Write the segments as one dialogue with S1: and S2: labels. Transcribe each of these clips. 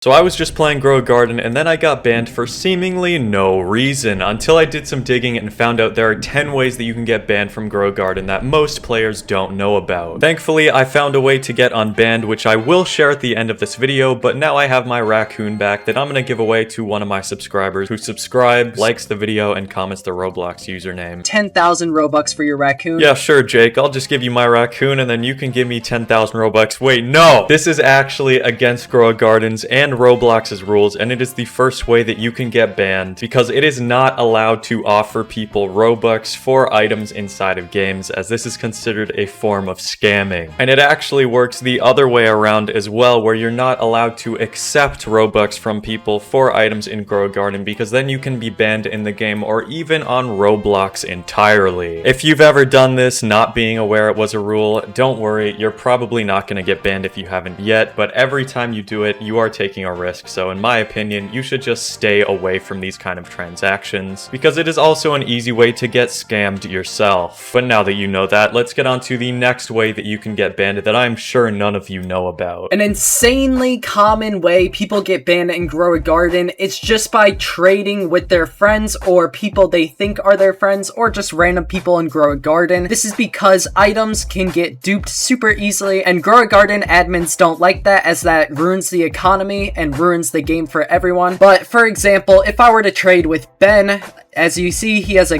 S1: So I was just playing Grow a Garden and then I got banned for seemingly no reason until I did some digging and found out there are 10 ways that you can get banned from Grow a Garden that most players don't know about. Thankfully, I found a way to get unbanned, which I will share at the end of this video, but now I have my raccoon back that I'm gonna give away to one of my subscribers who subscribes, likes the video, and comments the Roblox username.
S2: 10,000 Robux for your raccoon?
S1: Yeah, sure, Jake. I'll just give you my raccoon and then you can give me 10,000 Robux. Wait, no! This is actually against Grow a Garden's and Roblox's rules, and it is the first way that you can get banned because it is not allowed to offer people Robux for items inside of games, as this is considered a form of scamming. And it actually works the other way around as well, where you're not allowed to accept Robux from people for items in Grow a Garden because then you can be banned in the game or even on Roblox entirely. If you've ever done this not being aware it was a rule, don't worry, you're probably not going to get banned if you haven't yet, but every time you do it, you are taking a risk. So in my opinion, you should just stay away from these kind of transactions because it is also an easy way to get scammed yourself. But now that you know that, let's get on to the next way that you can get banned that I'm sure none of you know about.
S2: An insanely common way people get banned in Grow a Garden is just by trading with their friends or people they think are their friends or just random people in Grow a Garden. This is because items can get duped super easily and Grow a Garden admins don't like that, as that ruins the economy and ruins the game for everyone. But for example, if I were to trade with Ben, as you see he has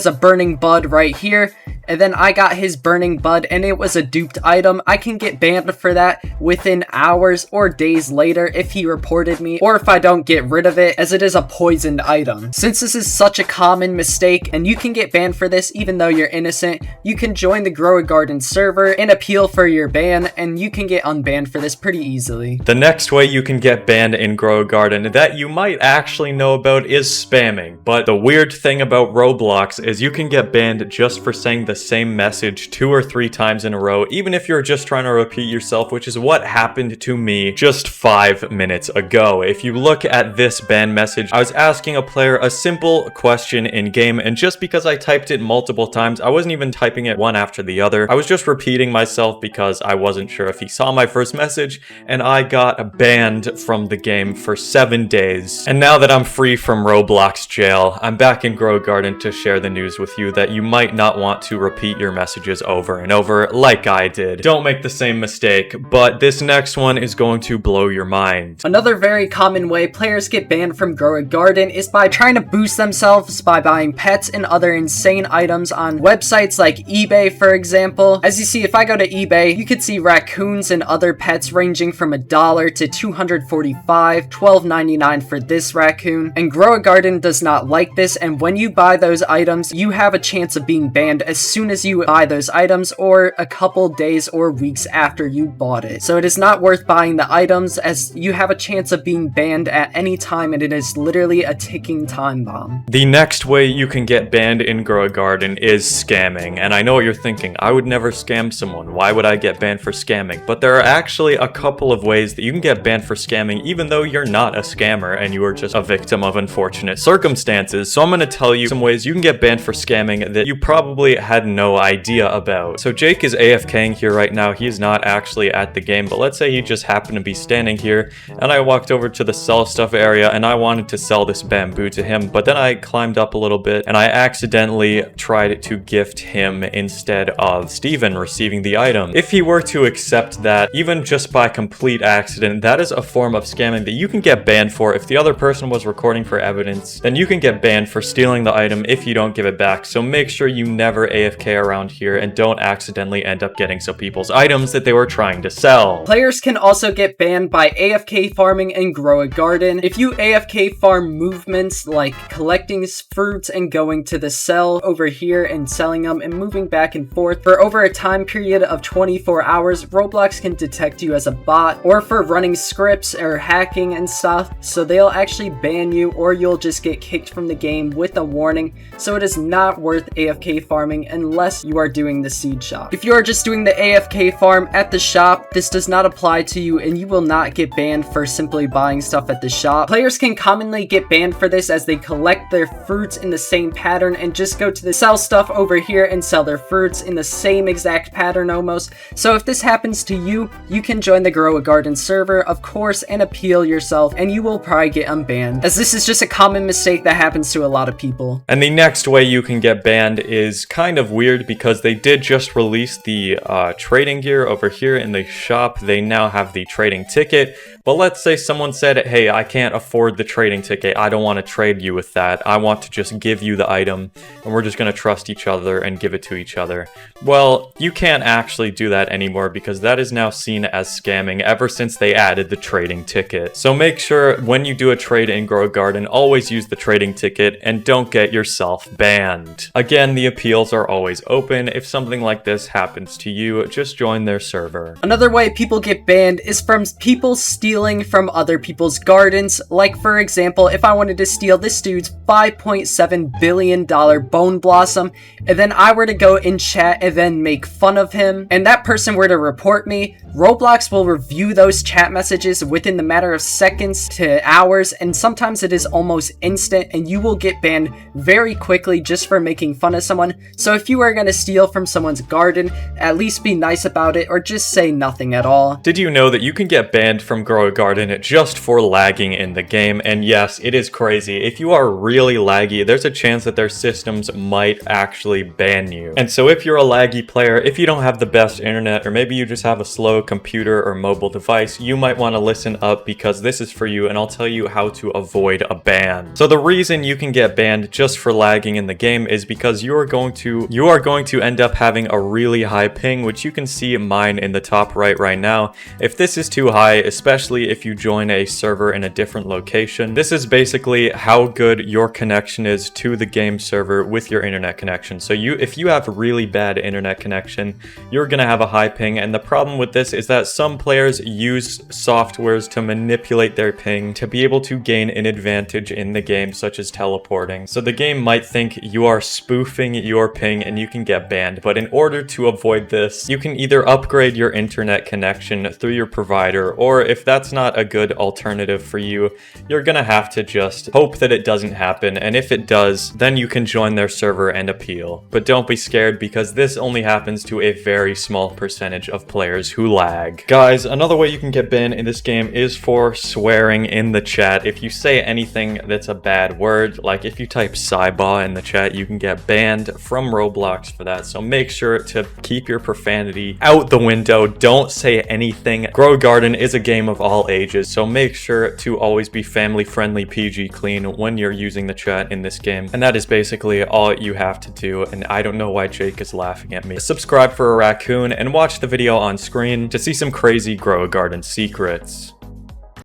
S2: a burning bud right here, and then I got his burning bud and it was a duped item. I can get banned for that within hours or days later if he reported me, or if I don't get rid of it, as it is a poisoned item. Since this is such a common mistake and you can get banned for this even though you're innocent, you can join the Grow a Garden server and appeal for your ban, and you can get unbanned for this pretty easily.
S1: The next way you can get banned in Grow a Garden that you might actually know about is spamming, but the weird thing about Roblox is you can get banned just for saying the same message 2 or 3 times in a row, even if you're just trying to repeat yourself, which is what happened to me just 5 minutes ago. If you look at this ban message, I was asking a player a simple question in game, and just because I typed it multiple times, I wasn't even typing it one after the other. I was just repeating myself because I wasn't sure if he saw my first message, and I got banned from the game for 7 days. And now that I'm free from Roblox jail, I'm back in Grow a Garden to share the news with you that you might not want to repeat your messages over and over like I did. Don't make the same mistake, but this next one is going to blow your mind.
S2: Another very common way players get banned from Grow a Garden is by trying to boost themselves by buying pets and other insane items on websites like eBay, for example. As you see, if I go to eBay, you could see raccoons and other pets ranging from $1 to $245, $12.99 for this raccoon. And Grow a Garden does not like this, and when you buy those items, you have a chance of being banned as soon as you buy those items or a couple days or weeks after you bought it. So it is not worth buying the items, as you have a chance of being banned at any time, and it is literally a ticking time bomb.
S1: The next way you can get banned in Grow a Garden is scamming, and I know what you're thinking. I would never scam someone. Why would I get banned for scamming? But there are actually a couple of ways that you can get banned for scamming even though you're not a scammer and you are just a victim of unfortunate circumstances. So I'm going to tell you some ways you can get banned for scamming that you probably had no idea about. So Jake is AFKing here right now. He is not actually at the game, but let's say he just happened to be standing here and I walked over to the sell stuff area and I wanted to sell this bamboo to him, but then I climbed up a little bit and I accidentally tried to gift him instead of Steven receiving the item. If he were to accept that, even just by complete accident, that is a form of scamming that you can get banned for. If the other person was recording for evidence, then you can get banned for stealing the item if you don't give it back. So make sure you never AFK around here and don't accidentally end up getting some people's items that they were trying to sell.
S2: Players can also get banned by AFK farming and Grow a Garden. If you AFK farm movements like collecting fruits and going to the sell over here and selling them and moving back and forth for over a time period of 24 hours, Roblox can detect you as a bot, or for running scripts or hacking and stuff, so they'll actually ban you or you'll just get kicked from the game with a warning. So it is not worth AFK farming unless you are doing the seed shop. If you are just doing the AFK farm at the shop, this does not apply to you and you will not get banned for simply buying stuff at the shop. Players can commonly get banned for this as they collect their fruits in the same pattern and just go to the sell stuff over here and sell their fruits in the same exact pattern almost. So if this happens to you, you can join the Grow a Garden server, of course, and appeal yourself, and you will probably get unbanned, as this is just a common mistake that happens to a lot of people.
S1: And the next way you can get banned is kind of weird because they did just release the trading gear over here in the shop. They now have the trading ticket. But let's say someone said, hey, I can't afford the trading ticket. I don't want to trade you with that. I want to just give you the item and we're just going to trust each other and give it to each other. Well, you can't actually do that anymore because that is now seen as scamming ever since they added the trading ticket. So make sure when you do a trade in Grow a Garden, always use the trading ticket and don't get yourself banned. Again, the appeals are always open. If something like this happens to you, just join their server.
S2: Another way people get banned is from people stealing from other people's gardens. Like for example, if I wanted to steal this dude's $5.7 billion bone blossom, and then I were to go in chat and then make fun of him, and that person were to report me, Roblox will review those chat messages within the matter of seconds to hours, and sometimes it is almost instant, and you will get banned very quickly just for making fun of someone. So if you are going to steal from someone's garden, at least be nice about it or just say nothing at all.
S1: Did you know that you can get banned from Grow a Garden just for lagging in the game? And yes, it is crazy. If you are really laggy, there's a chance that their systems might actually ban you. And so if you're a laggy player, if you don't have the best internet, or maybe you just have a slow computer or mobile device, you might want to listen up because this is for you and I'll tell you how to avoid a ban. So the reason you can get banned just for lagging in the game is because you are going to end up having a really high ping, which you can see mine in the top right now. If this is too high, especially if you join a server in a different location, this is basically how good your connection is to the game server with your internet connection. So if you have really bad internet connection, you're gonna have a high ping, and the problem with this is that some players use softwares to manipulate their ping to be able to gain an advantage in the game, such as teleporting. So the game might think you are spoofing your ping and you can get banned, but in order to avoid this, you can either upgrade your internet connection through your provider, or if that's not a good alternative for you, you're gonna have to just hope that it doesn't happen, and if it does, then you can join their server and appeal. But don't be scared because this only happens to a very small percentage of players who lag. Guys, another way you can get banned in this game is for swearing in the chat. If you say anything that's a bad word, like if you type Saiba in the chat, you can get banned from Roblox for that. So make sure to keep your profanity out the window. Don't say anything. Grow a Garden is a game of all ages, so make sure to always be family friendly, PG clean when you're using the chat in this game. And that is basically all you have to do, and I don't know why Jake is laughing at me. Subscribe for a raccoon and watch the video on screen to see some crazy Grow a Garden secrets.